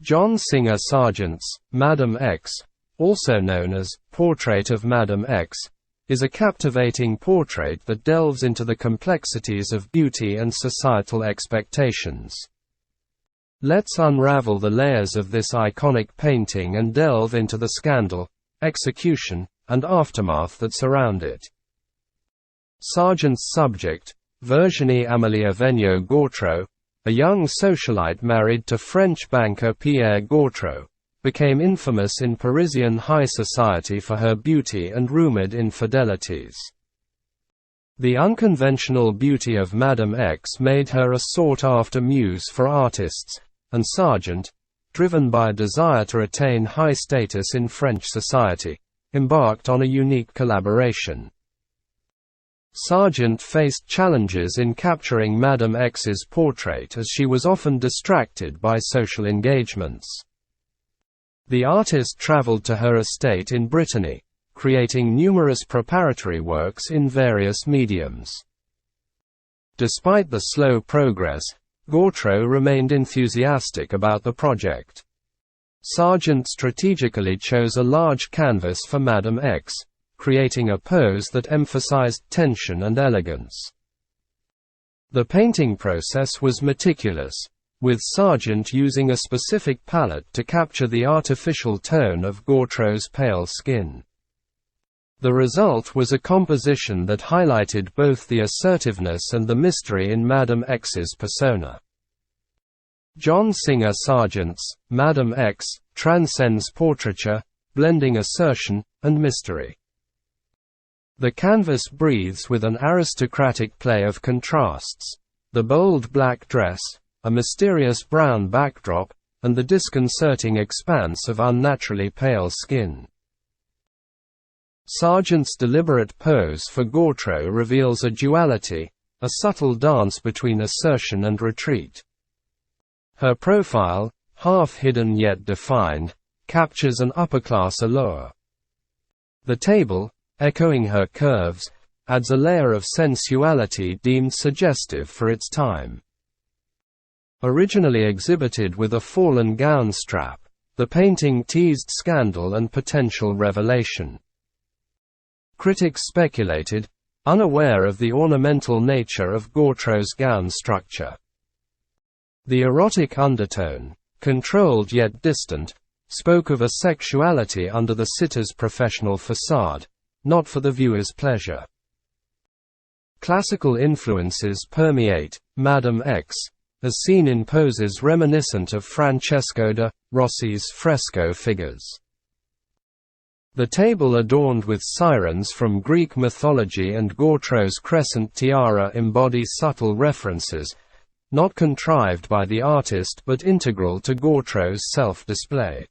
John Singer Sargent's Madame X, also known as Portrait of Madame X, is a captivating portrait that delves into the complexities of beauty and societal expectations. Let's unravel the layers of this iconic painting and delve into the scandal, execution, and aftermath that surround it. Sargent's subject, Virginie Amélie Vergniaud-Gautreau, a young socialite married to French banker Pierre Gautreau, became infamous in Parisian high society for her beauty and rumored infidelities. The unconventional beauty of Madame X made her a sought-after muse for artists, and Sargent, driven by a desire to attain high status in French society, embarked on a unique collaboration. Sargent faced challenges in capturing Madame X's portrait as she was often distracted by social engagements. The artist traveled to her estate in Brittany, creating numerous preparatory works in various mediums. Despite the slow progress, Gautreau remained enthusiastic about the project. Sargent strategically chose a large canvas for Madame X, creating a pose that emphasized tension and elegance. The painting process was meticulous, with Sargent using a specific palette to capture the artificial tone of Gautreau's pale skin. The result was a composition that highlighted both the assertiveness and the mystery in Madame X's persona. John Singer Sargent's Madame X transcends portraiture, blending assertion and mystery. The canvas breathes with an aristocratic play of contrasts: the bold black dress, a mysterious brown backdrop, and the disconcerting expanse of unnaturally pale skin. Sargent's deliberate pose for Gautreau reveals a duality, a subtle dance between assertion and retreat. Her profile, half hidden yet defined, captures an upper-class allure. The table, echoing her curves, adds a layer of sensuality deemed suggestive for its time. Originally exhibited with a fallen gown strap, the painting teased scandal and potential revelation. Critics speculated, unaware of the ornamental nature of Gautreau's gown structure. The erotic undertone, controlled yet distant, spoke of a sexuality under the sitter's professional facade, not for the viewer's pleasure. Classical influences permeate Madame X, as seen in poses reminiscent of Francesco da Rossi's fresco figures. The table adorned with sirens from Greek mythology and Gautreau's crescent tiara embody subtle references, not contrived by the artist but integral to Gautreau's self-display.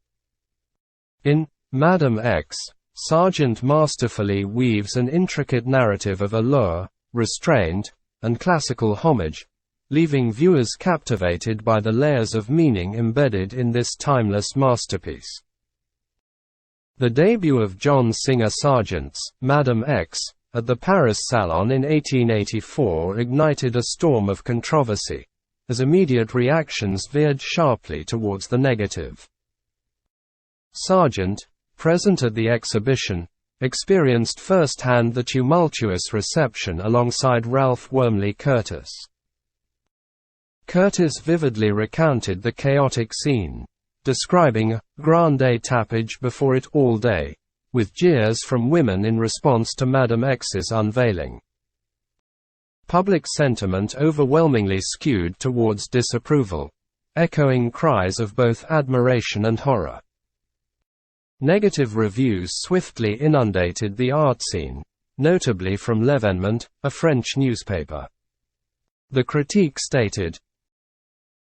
In Madame X, Sargent masterfully weaves an intricate narrative of allure, restraint, and classical homage, leaving viewers captivated by the layers of meaning embedded in this timeless masterpiece. The debut of John Singer Sargent's Madame X at the Paris Salon in 1884 ignited a storm of controversy, as immediate reactions veered sharply towards the negative. Sargent, present at the exhibition, experienced firsthand the tumultuous reception alongside Ralph Wormley Curtis. Curtis vividly recounted the chaotic scene, describing a grande tapage before it all day, with jeers from women in response to Madame X's unveiling. Public sentiment overwhelmingly skewed towards disapproval, echoing cries of both admiration and horror. Negative reviews swiftly inundated the art scene, notably from L'Événement, a French newspaper. The critique stated,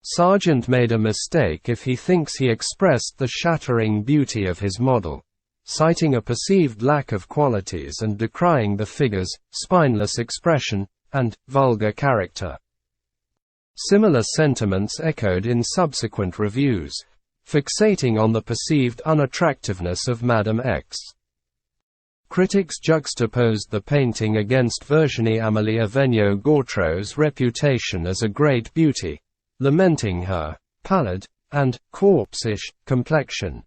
"Sargent made a mistake if he thinks he expressed the shattering beauty of his model, citing a perceived lack of qualities and decrying the figure's spineless expression and vulgar character." Similar sentiments echoed in subsequent reviews, fixating on the perceived unattractiveness of Madame X. Critics juxtaposed the painting against Virginie Amélie Vergniaud-Gautreau's reputation as a great beauty, lamenting her pallid, and corpse-ish complexion.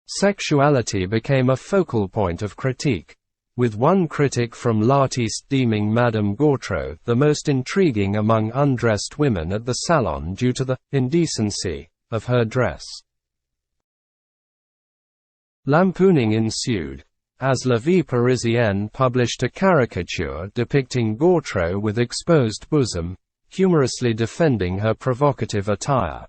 Sexuality became a focal point of critique, with one critic from l'artiste deeming Madame Gautreau the most intriguing among undressed women at the salon due to the indecency of her dress. Lampooning ensued, as La Vie Parisienne published a caricature depicting Gautreau with exposed bosom, humorously defending her provocative attire.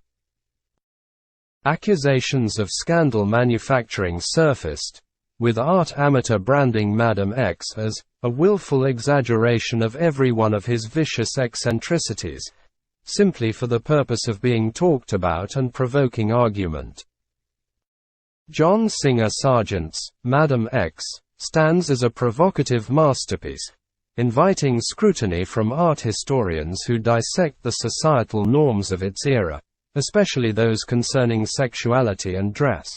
Accusations of scandal manufacturing surfaced, with art amateur branding Madame X as a willful exaggeration of every one of his vicious eccentricities, simply for the purpose of being talked about and provoking argument. John Singer Sargent's Madame X stands as a provocative masterpiece, inviting scrutiny from art historians who dissect the societal norms of its era, especially those concerning sexuality and dress.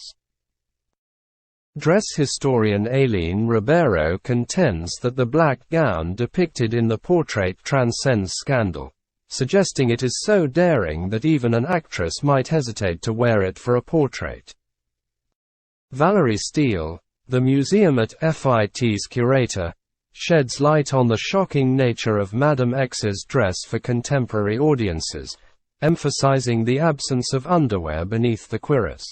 Dress historian Aileen Ribeiro contends that the black gown depicted in the portrait transcends scandal, suggesting it is so daring that even an actress might hesitate to wear it for a portrait. Valerie Steele, the museum at FIT's curator, sheds light on the shocking nature of Madame X's dress for contemporary audiences, emphasizing the absence of underwear beneath the cuirass.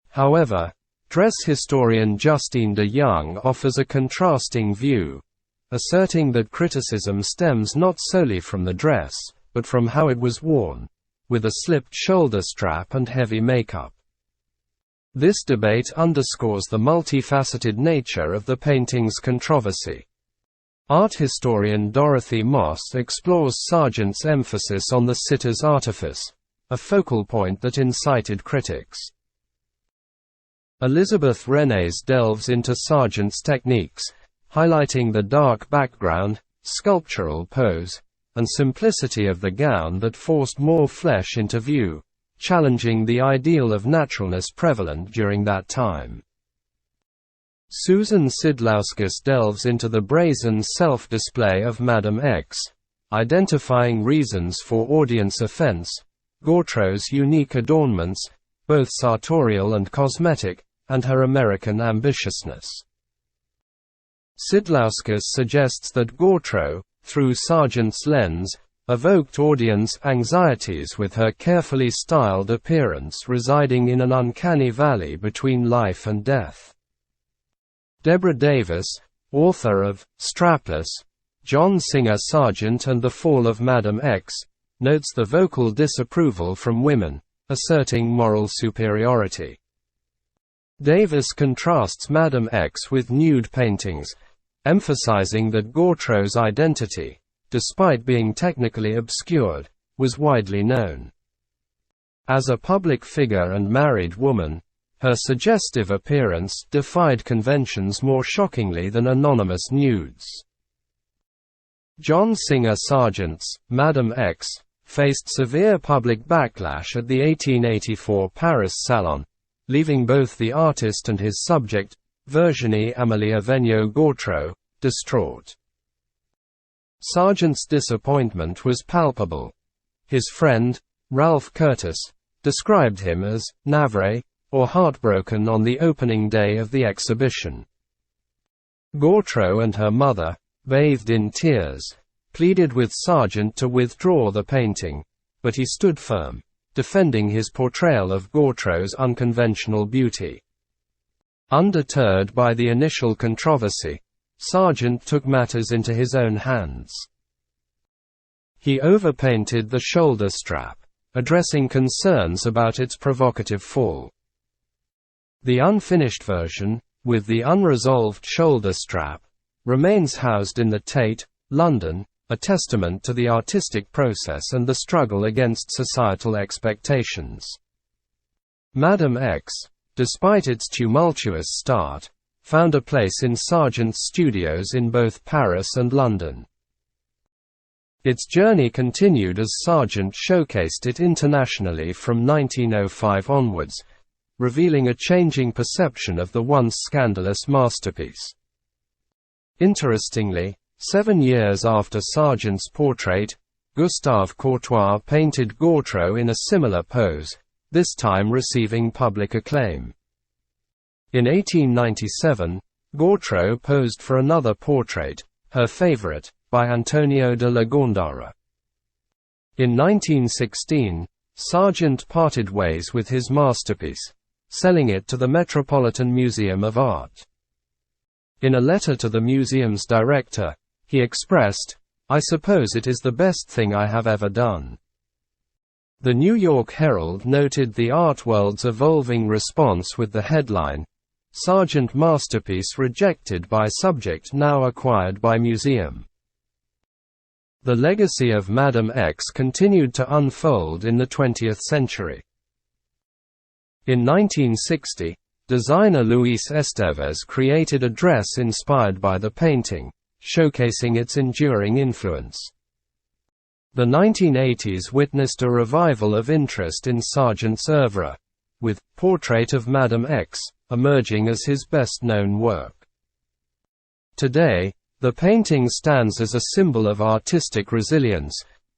However, dress historian Justine de Young offers a contrasting view, asserting that criticism stems not solely from the dress, but from how it was worn, with a slipped shoulder strap and heavy makeup. This debate underscores the multifaceted nature of the painting's controversy. Art historian Dorothy Moss explores Sargent's emphasis on the sitter's artifice, a focal point that incited critics. Elizabeth Renes delves into Sargent's techniques, highlighting the dark background, sculptural pose, and simplicity of the gown that forced more flesh into view, challenging the ideal of naturalness prevalent during that time. Susan Sidlauskas delves into the brazen self-display of Madame X, identifying reasons for audience offense, Gautreau's unique adornments, both sartorial and cosmetic, and her American ambitiousness. Sidlauskas suggests that Gautreau, through Sargent's lens, evoked audience anxieties with her carefully styled appearance residing in an uncanny valley between life and death. Deborah Davis, author of Strapless, John Singer Sargent and the Fall of Madame X, notes the vocal disapproval from women, asserting moral superiority. Davis contrasts Madame X with nude paintings, emphasizing that Gautreau's identity, despite being technically obscured, was widely known. As a public figure and married woman, her suggestive appearance defied conventions more shockingly than anonymous nudes. John Singer Sargent's Madame X faced severe public backlash at the 1884 Paris Salon, leaving both the artist and his subject, Virginie Amélie Vergniaud-Gautreau, distraught. Sargent's disappointment was palpable. His friend, Ralph Curtis, described him as navré, or heartbroken on the opening day of the exhibition. Gautreau and her mother, bathed in tears, pleaded with Sargent to withdraw the painting, but he stood firm, defending his portrayal of Gautreau's unconventional beauty. Undeterred by the initial controversy, Sargent took matters into his own hands. He overpainted the shoulder strap, addressing concerns about its provocative fall. The unfinished version, with the unresolved shoulder strap, remains housed in the Tate, London, a testament to the artistic process and the struggle against societal expectations. Madame X, despite its tumultuous start, found a place in Sargent's studios in both Paris and London. Its journey continued as Sargent showcased it internationally from 1905 onwards, revealing a changing perception of the once scandalous masterpiece. Interestingly, 7 years after Sargent's portrait, Gustave Courtois painted Gautreau in a similar pose, this time receiving public acclaim. In 1897, Gautreau posed for another portrait, her favorite, by Antonio de la Gándara. In 1916, Sargent parted ways with his masterpiece, selling it to the Metropolitan Museum of Art. In a letter to the museum's director, he expressed, "I suppose it is the best thing I have ever done." The New York Herald noted the art world's evolving response with the headline, "Sargent Masterpiece Rejected by Subject Now Acquired by Museum." The legacy of Madame X continued to unfold in the 20th century. In 1960, designer Luis Estevez created a dress inspired by the painting, showcasing its enduring influence. The 1980s witnessed a revival of interest in Sargent's oeuvre, with Portrait of Madame X emerging as his best-known work. Today, the painting stands as a symbol of artistic resilience,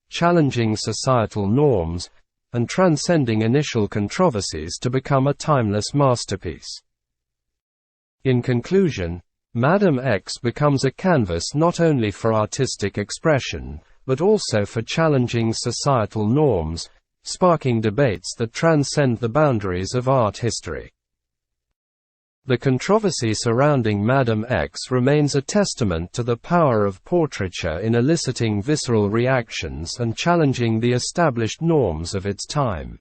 challenging societal norms, and transcending initial controversies to become a timeless masterpiece. In conclusion, Madame X becomes a canvas not only for artistic expression, but also for challenging societal norms, sparking debates that transcend the boundaries of art history. The controversy surrounding Madame X remains a testament to the power of portraiture in eliciting visceral reactions and challenging the established norms of its time.